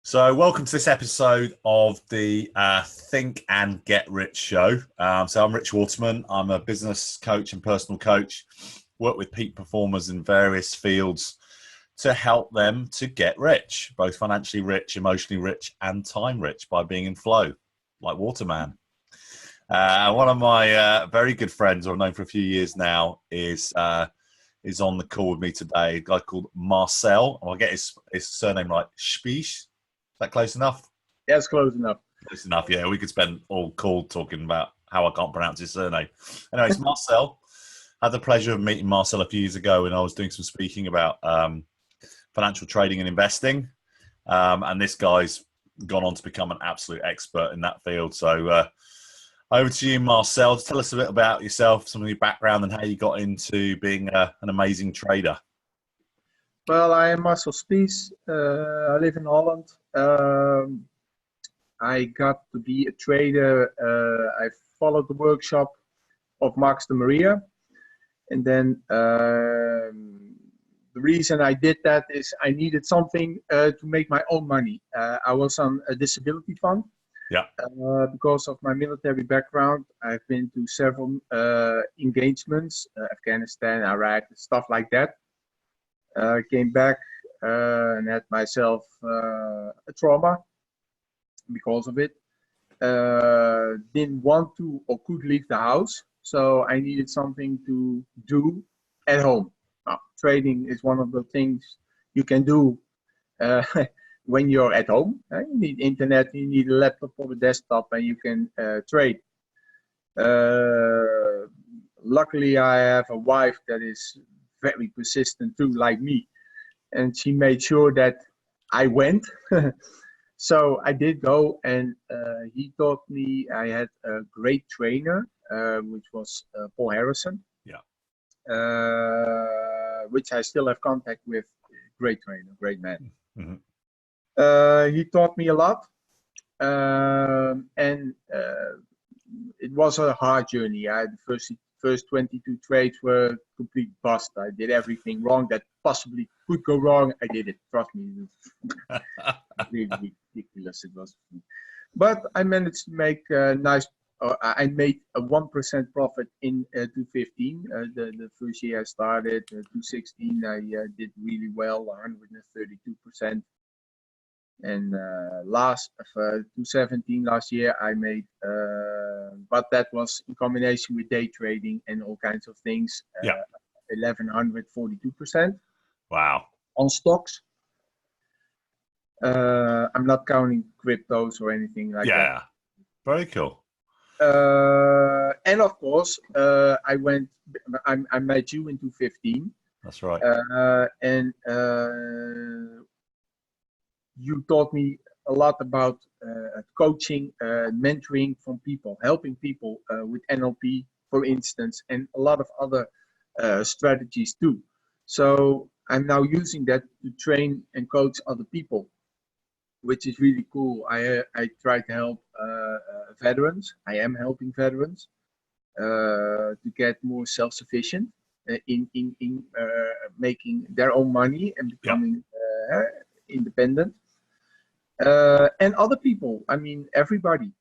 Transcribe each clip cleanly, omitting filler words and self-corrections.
So, welcome to this episode of the Think and Get Rich show. I'm Rich Waterman. I'm a business coach and personal coach. Work with peak performers in various fields to help them to get rich, both financially rich, emotionally rich, and time rich by being in flow, like Waterman. One of my very good friends, who I've known for a few years now, is on the call with me today. A guy called Marcel. I'll get his surname right. Spies. Is that close enough? Yeah, it's close enough. Close enough, yeah. We could spend all call talking about how I can't pronounce his surname. Anyways, Marcel. I had the pleasure of meeting Marcel a few years ago when I was doing some speaking about financial trading and investing. And this guy's gone on to become an absolute expert in that field. So over to you, Marcel. Tell us a bit about yourself, some of your background, and how you got into being an amazing trader. Well, I am Marcel Spies. I live in Holland. I got to be a trader. I followed the workshop of Max de Maria. And then the reason I did that is I needed something to make my own money. I was on a disability fund. Yeah. Because of my military background, I've been to several engagements, Afghanistan, Iraq, stuff like that. Came back and had myself a trauma because of it. Didn't want to or could leave the house, so I needed something to do at home. Now, trading is one of the things you can do when you're at home. You need internet, you need a laptop or a desktop, and you can trade. Luckily, I have a wife that is very persistent too, like me, and she made sure that I went. So I did go, and he taught me. I had a great trainer, which was Paul Harrison. Yeah. Which I still have contact with. Great trainer, great man. Mm-hmm. He taught me a lot, and it was a hard journey. I had the first 22 trades were complete bust. I did everything wrong that possibly could go wrong. I did it. Trust me. Really ridiculous it was. But I managed to make a nice. I made a 1% profit in 2015. The first year I started, 2016, I did really well, 132%. And 2017, last year, I made, but that was in combination with day trading and all kinds of things. 1142%. Wow. On stocks. I'm not counting cryptos or anything like that. Yeah, very cool. And of course, I met you in 2015. That's right. And you taught me a lot about coaching, mentoring from people, helping people with NLP, for instance, and a lot of other strategies too. So I'm now using that to train and coach other people, which is really cool. I try to help veterans. I am helping veterans to get more self-sufficient in making their own money and becoming independent. And other people, I mean everybody.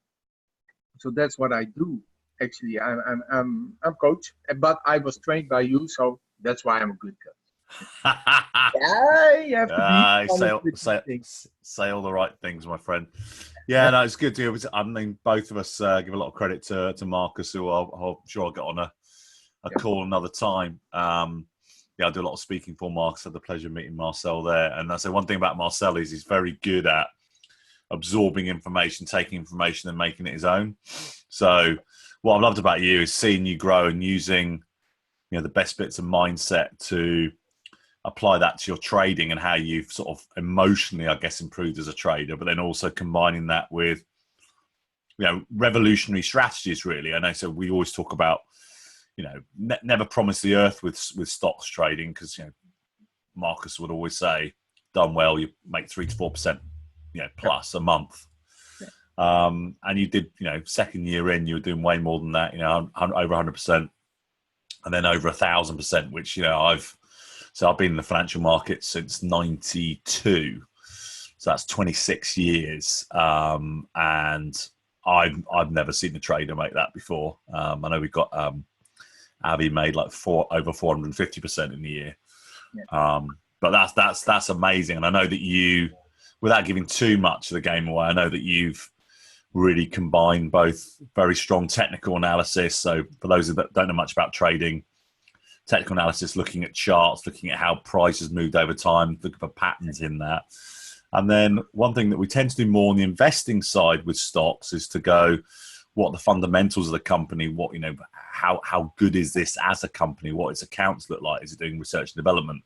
So that's what I do. Actually, I'm coach, but I was trained by you, so that's why I'm a good coach. You have to say all the right things, my friend. Yeah, no, it's good to. I mean, both of us give a lot of credit to Marcus, who I'm sure I'll get on a call another time. I do a lot of speaking for Marcus. I had the pleasure of meeting Marcel there, and I say one thing about Marcel is he's very good at absorbing information, taking information, and making it his own. So, what I've loved about you is seeing you grow and using, the best bits of mindset to apply that to your trading and how you've sort of emotionally, I guess, improved as a trader, but then also combining that with, revolutionary strategies, really. I know, so we always talk about, never promise the earth with stocks trading, because, Marcus would always say, done well, you make 3 to 4%, plus a month. And you did, second year in, you were doing way more than that, over 100%, and then over 1,000%, which, I've been in the financial markets since 92. So that's 26 years. And I've never seen a trader make that before. I know we've got Avi made like over 450% in the year. Yeah. But that's amazing. And I know that you, without giving too much of the game away, I know that you've really combined both very strong technical analysis. So for those that don't know much about trading, technical analysis, looking at charts, looking at how prices moved over time, looking for patterns in that. And then one thing that we tend to do more on the investing side with stocks is to go, what are the fundamentals of the company? What, how good is this as a company? What its accounts look like? Is it doing research and development?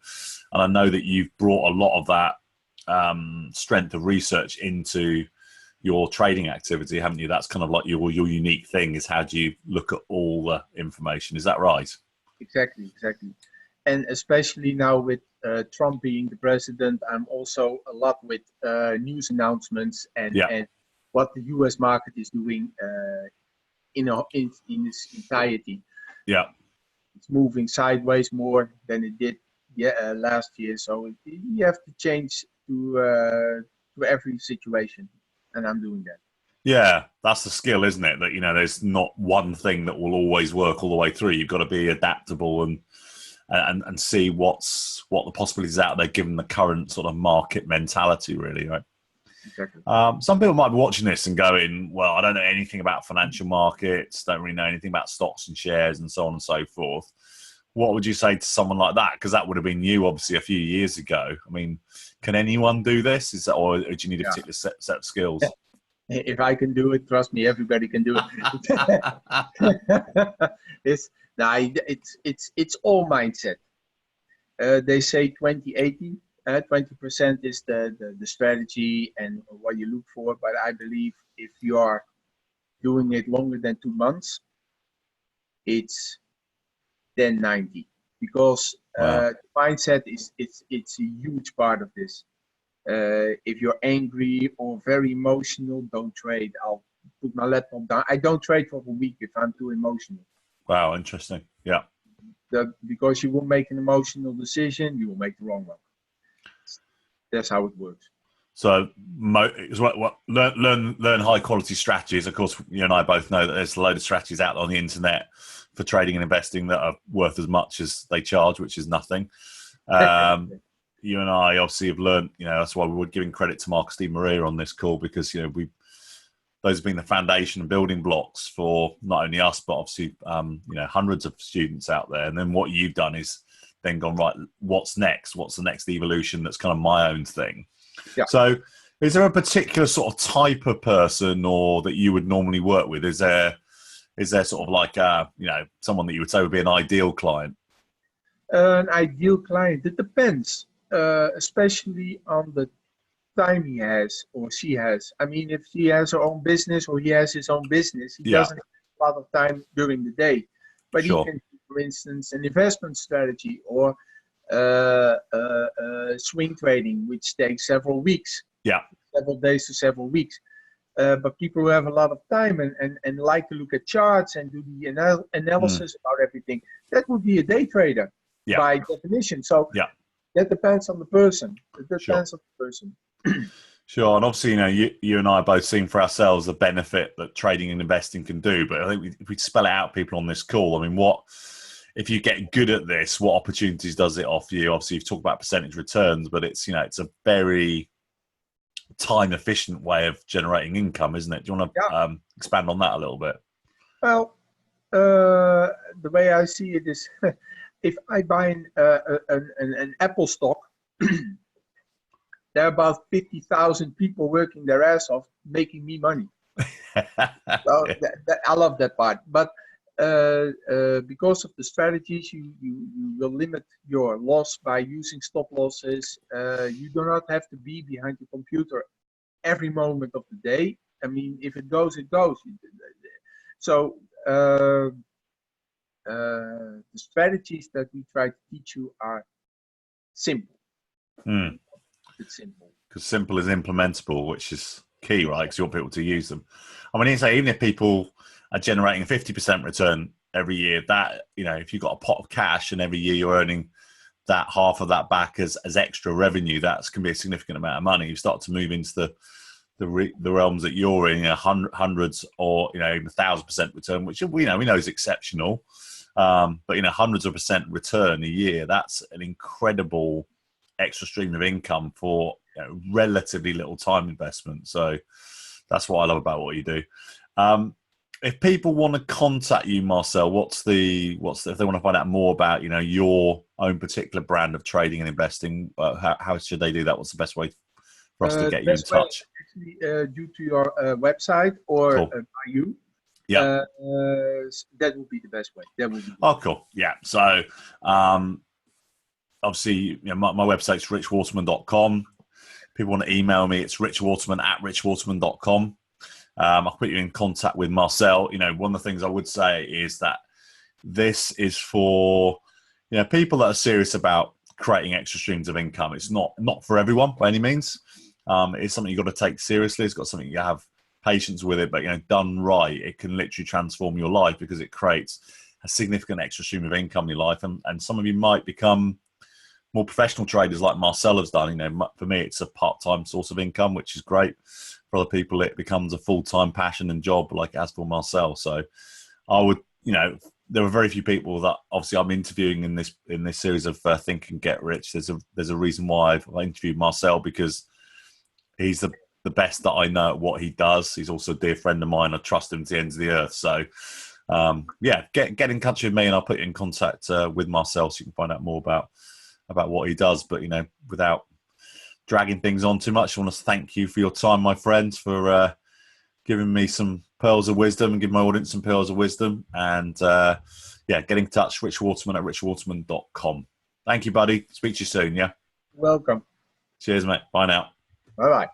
And I know that you've brought a lot of that strength of research into your trading activity, haven't you? That's kind of like your unique thing, is how do you look at all the information? Is that right? Exactly. And especially now with Trump being the president, I'm also a lot with news announcements and what the U.S. market is doing in its entirety. Yeah, it's moving sideways more than it did last year. So you have to change to every situation, and I'm doing that. Yeah, that's the skill, isn't it? That there's not one thing that will always work all the way through. You've got to be adaptable and see what the possibilities out there, given the current sort of market mentality, really, right? Exactly. Some people might be watching this and going, well, I don't know anything about financial markets, don't really know anything about stocks and shares and so on and so forth. What would you say to someone like that? Because that would have been you, obviously, a few years ago. I mean, can anyone do this? Or do you need a particular set of skills? If I can do it, trust me, everybody can do it. It's all mindset. They say 20-80. 20% is the strategy and what you look for. But I believe if you are doing it longer than 2 months, it's then 90. Because mindset it's a huge part of this. If you're angry or very emotional, don't trade. I'll put my laptop down. I don't trade for a week if I'm too emotional. Wow, interesting. Yeah. Because you will make an emotional decision, you will make the wrong one. That's how it works. So learn high quality strategies. Of course, you and I both know that there's a load of strategies out on the internet for trading and investing that are worth as much as they charge, which is nothing. You and I obviously have learned, that's why we're giving credit to Marcus Maria on this call, because, those have been the foundation and building blocks for not only us, but obviously, hundreds of students out there. And then what you've done is then gone, right, what's next? What's the next evolution that's kind of my own thing? Yeah. So is there a particular sort of type of person or that you would normally work with? Is there sort of like, someone that you would say would be an ideal client? An ideal client, it depends. Especially on the time he has or she has. I mean, if she has her own business or he has his own business, he doesn't have a lot of time during the day. But he can do, for instance, an investment strategy or swing trading, which takes several weeks. Yeah. Several days to several weeks. But people who have a lot of time and like to look at charts and do the analysis about everything, that would be a day trader by definition. So that depends on the person. Sure, and obviously, you and I have both seen for ourselves the benefit that trading and investing can do. But I think if we spell it out, people on this call, I mean, what if you get good at this? What opportunities does it offer you? Obviously, you've talked about percentage returns, but it's it's a very time efficient way of generating income, isn't it? Do you want to expand on that a little bit? Well, the way I see it is, if I buy an Apple stock, there are about 50,000 people working their ass off, making me money. So I love that part. But because of the strategies, you will limit your loss by using stop losses. You do not have to be behind the computer every moment of the day. I mean, if it goes, it goes. So the strategies that we try to teach you are simple. It's simple. Because simple is implementable, which is key, right? Because you want people to use them. I mean, even if people are generating a 50% return every year, that, if you've got a pot of cash and every year you're earning that half of that back as extra revenue, that can be a significant amount of money. You start to move into the realms that you're in, hundreds or even 1,000% return, which we know is exceptional. But hundreds of percent return a year, that's an incredible extra stream of income for relatively little time investment. So that's what I love about what you do. If people want to contact you, Marcel, what's if they want to find out more about your own particular brand of trading and investing, how should they do that? What's the best way for us to get you in touch? Actually, due to your website or cool. By you. Yeah, that would be the best way. Cool. Yeah. So, obviously, my website's richwaterman.com. People want to email me, it's richwaterman@richwaterman.com. I'll put you in contact with Marcel. One of the things I would say is that this is for people that are serious about creating extra streams of income. It's not for everyone by any means. It's something you've got to take seriously. It's got something you have patience with it, but done right, it can literally transform your life because it creates a significant extra stream of income in your life. And some of you might become more professional traders like Marcel has done. For me, it's a part-time source of income, which is great. For other people, it becomes a full-time passion and job, like as for Marcel. So I would, there are very few people that obviously I'm interviewing in this series of Think and Get Rich. There's a reason why I've interviewed Marcel, because he's the best that I know at what he does. He's also a dear friend of mine. I trust him to the ends of the earth. So get in touch with me and I'll put you in contact with Marcel so you can find out more about what he does. But without dragging things on too much, I want to thank you for your time, my friend, for giving me some pearls of wisdom and giving my audience some pearls of wisdom. And get in touch, richwaterman@richwaterman.com. Thank you, buddy. Speak to you soon. Yeah. Welcome. Cheers, mate. Bye now. Bye-bye.